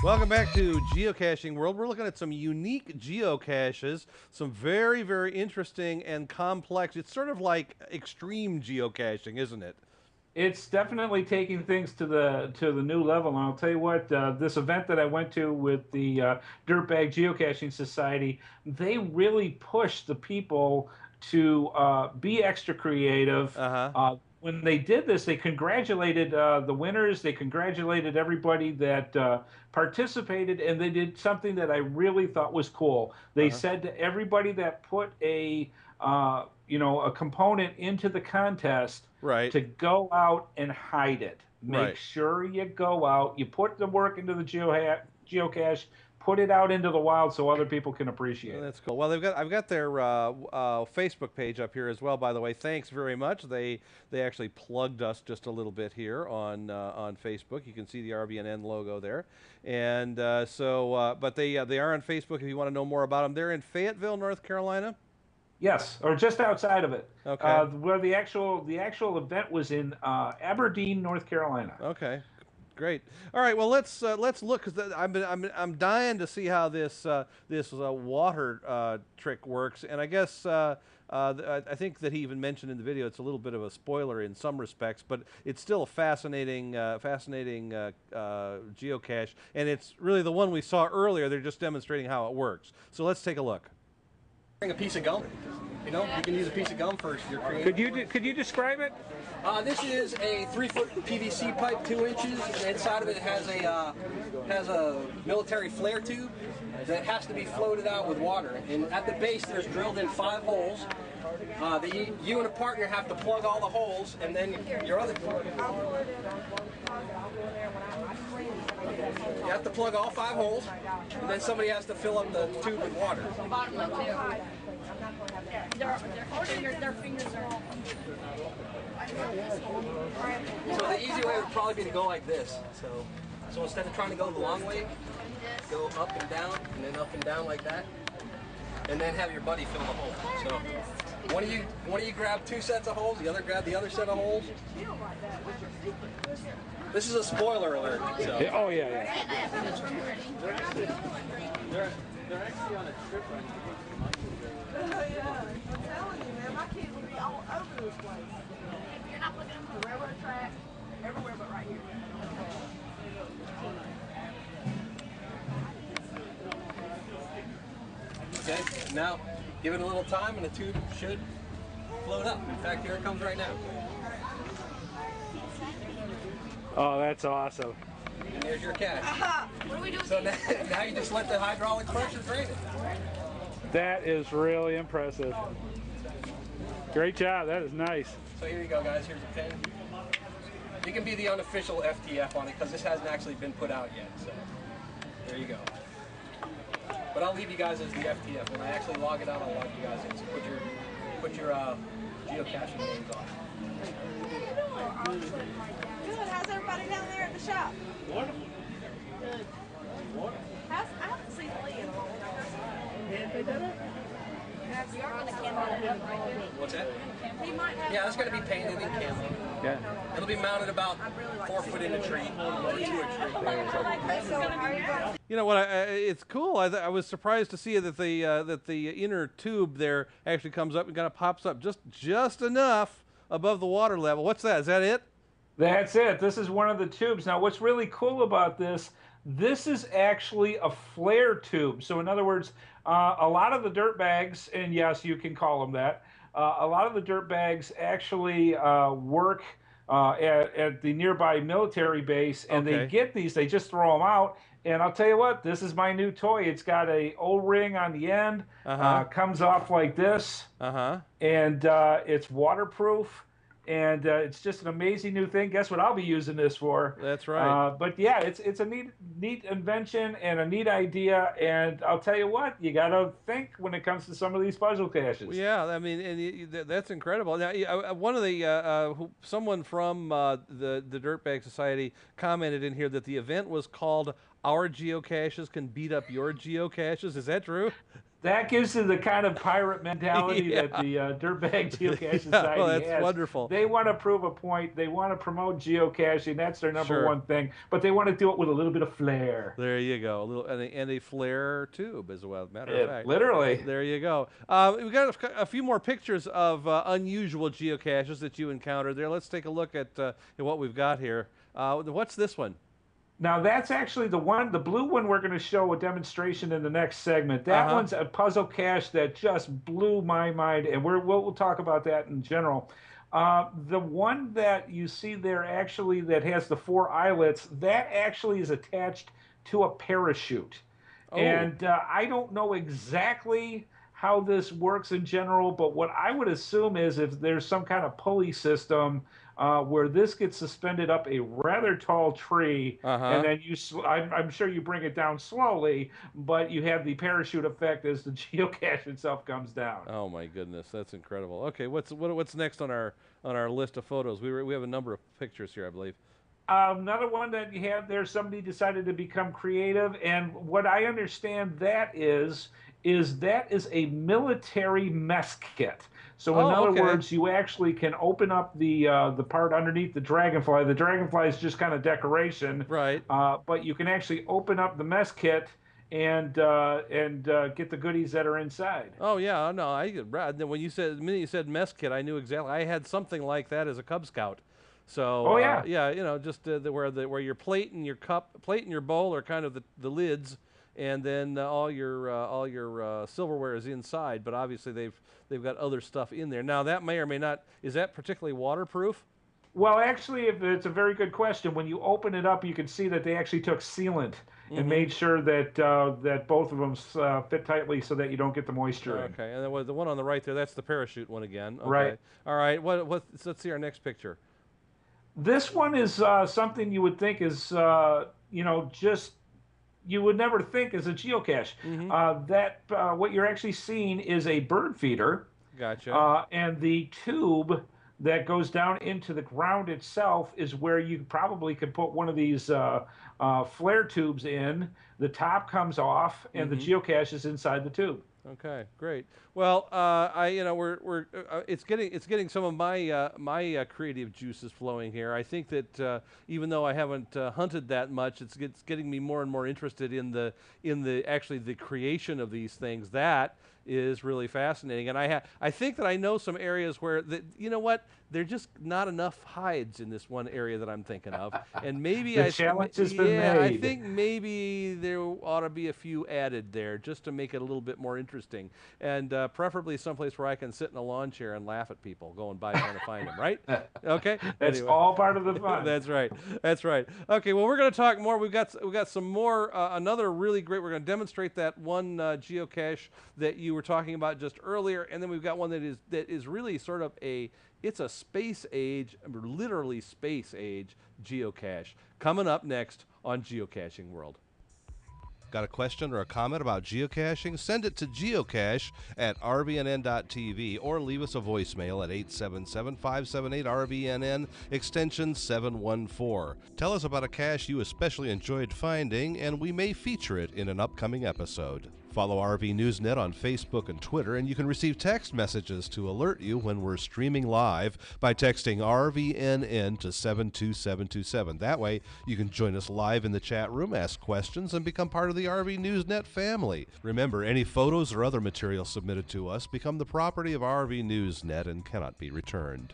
Welcome back to Geocaching World. We're looking at some unique geocaches, some very, very interesting and complex. It's sort of like extreme geocaching, isn't it? It's definitely taking things to the new level. And I'll tell you what, this event that I went to with the Dirtbag Geocaching Society, they really pushed the people to be extra creative. Uh-huh. When they did this, they congratulated the winners. They congratulated everybody that participated, and they did something that I really thought was cool. They Uh-huh. said to everybody that put a component into the contest Right. to go out and hide it. Make Right. sure you go out, you put the work into the geocache, put it out into the wild so other people can appreciate it. That's cool. Well, I've got their Facebook page up here as well. By the way, thanks very much. They actually plugged us just a little bit here on Facebook. You can see the RVNN logo there, and but they are on Facebook if you want to know more about them. They're in Fayetteville, North Carolina. Yes, or just outside of it. Okay. Where the actual event was in Aberdeen, North Carolina. Okay. Great. All right. Well, let's look because I'm dying to see how this water trick works, and I guess I think that he even mentioned in the video it's a little bit of a spoiler in some respects, but it's still a fascinating geocache, and it's really the one we saw earlier. They're just demonstrating how it works. So let's take a look. Bring a piece of gum. You know, you can use a piece of gum for your creative. Could you describe it? This is a 3-foot PVC pipe, 2 inches, and inside of it has a military flare tube that has to be floated out with water. And at the base, there's drilled in 5 holes. You and a partner have to plug all the holes, and then your other. You have to plug all 5 holes, and then somebody has to fill up the tube with water. Their fingers are. So the easy way would probably be to go like this. So instead of trying to go the long way, go up and down, and then up and down like that, and then have your buddy fill the hole. So one of you grab 2 sets of holes, the other grab the other set of holes. This is a spoiler alert. So. Oh yeah. They're actually on a trip right now. Yeah, I'm telling you, man, my kids will be all over this place. If you're not looking at the railroad track, everywhere but right here. Okay, now give it a little time and the tube should float up. In fact, here it comes right now. Oh, that's awesome. And there's your cache. What do we do with So these? now you just let the hydraulic pressure drain it. That is really impressive. Great job. That is nice. So here you go, guys. Here's a pin. You can be the unofficial FTF on it because this hasn't actually been put out yet. So there you go. But I'll leave you guys as the FTF. When I actually log it out, I'll log you guys in. So put your geocaching names on. Good. How's everybody down there at the shop? Wonderful. Good. I haven't seen Lee in a long time. You are going to camo it up, right? What's that? He might have. Yeah, that's going to be painted in camo. Yeah. It'll be mounted about 4 foot in a tree or to a tree. You know what? It's cool. I was surprised to see that the inner tube there actually comes up and kind of pops up just enough above the water level. What's that? Is that it? That's it. This is one of the tubes. Now, what's really cool about this is actually a flare tube. So in other words, a lot of the dirt bags, and yes, you can call them that, a lot of the dirt bags actually work at the nearby military base, and Okay. they get these, they just throw them out. And I'll tell you what, this is my new toy. It's got a O-ring on the end, comes off like this, and it's waterproof. And it's just an amazing new thing. Guess what I'll be using this for? That's right. But yeah, it's a neat invention and a neat idea. And I'll tell you what, you got to think when it comes to some of these puzzle caches. Yeah, I mean, that's incredible. Now, one of the someone from the Dirtbag Society commented in here that the event was called our geocaches can beat up your geocaches. Is that true? That gives you the kind of pirate mentality that the Dirtbag Geocaching Society well, that's has. wonderful. They want to prove a point. They want to promote geocaching. That's their number Sure. one thing. But they want to do it with a little bit of flair. There you go. A little and a flare tube as well. Matter of fact, Literally. There you go. We got a few more pictures of unusual geocaches that you encountered there. Let's take a look at what we've got here. What's this one? Now that's actually the blue one we're going to show a demonstration in the next segment. That one's a puzzle cache that just blew my mind, and we'll talk about that in general. The one that you see there actually that has the 4 eyelets, that actually is attached to a parachute. Oh. And I don't know exactly how this works in general, but what I would assume is if there's some kind of pulley system where this gets suspended up a rather tall tree, and then I'm sure you bring it down slowly, but you have the parachute effect as the geocache itself comes down. Oh my goodness, that's incredible. Okay, what's next on our list of photos? We have a number of pictures here, I believe. Another one that you have there, somebody decided to become creative, and what I understand that is a military mess kit. So in other words, you actually can open up the part underneath the dragonfly. The dragonfly is just kind of decoration, right? But you can actually open up the mess kit and get the goodies that are inside. Oh yeah, no, the minute you said mess kit, I knew exactly. I had something like that as a Cub Scout. So yeah, just where your plate and your bowl are kind of the lids, and then all your silverware is inside. But obviously they've got other stuff in there. Now that may or may not, is that particularly waterproof? Well, actually, it's a very good question. When you open it up, you can see that they actually took sealant and made sure that that both of them fit tightly so that you don't get the moisture in. Okay, and then the one on the right there, that's the parachute one again. Okay. Right. All right. Let's see our next picture. This one is something you would think is just you would never think is a geocache. What you're actually seeing is a bird feeder. Gotcha. And the tube that goes down into the ground itself is where you probably could put one of these flare tubes in. The top comes off, and the geocache is inside the tube. Okay, great. Well, it's getting some of my creative juices flowing here. I think that even though I haven't hunted that much, it's getting me more and more interested in the creation of these things. That is really fascinating, and I think that I know some areas where there's just not enough hides in this one area that I'm thinking of, and maybe the challenge has been made. I think maybe there ought to be a few added there just to make it a little bit more interesting, and preferably someplace where I can sit in a lawn chair and laugh at people going by trying to find them. Right? Okay. That's all part of the fun. That's right. That's right. Okay. Well, we're going to talk more. We've got some more. Another really great. We're going to demonstrate that one geocache that you were talking about just earlier, and then we've got one that is really sort of it's a space age, literally space age geocache. Coming up next on Geocaching World. Got a question or a comment about geocaching? Send it to geocache@rvnn.tv or leave us a voicemail at 877-578-RVNN, extension 714. Tell us about a cache you especially enjoyed finding, and we may feature it in an upcoming episode. Follow RV Newsnet on Facebook and Twitter, and you can receive text messages to alert you when we're streaming live by texting RVNN to 72727. That way, you can join us live in the chat room, ask questions, and become part of the RV Newsnet family. Remember, any photos or other material submitted to us become the property of RV Newsnet and cannot be returned.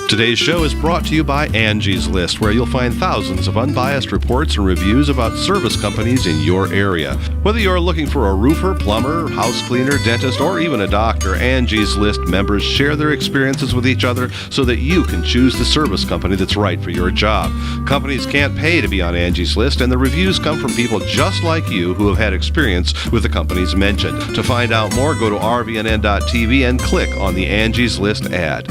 Today's show is brought to you by Angie's List, where you'll find thousands of unbiased reports and reviews about service companies in your area. Whether you're looking for a roofer, plumber, house cleaner, dentist, or even a doctor, Angie's List members share their experiences with each other so that you can choose the service company that's right for your job. Companies can't pay to be on Angie's List, and the reviews come from people just like you who have had experience with the companies mentioned. To find out more, go to rvnn.tv and click on the Angie's List ad.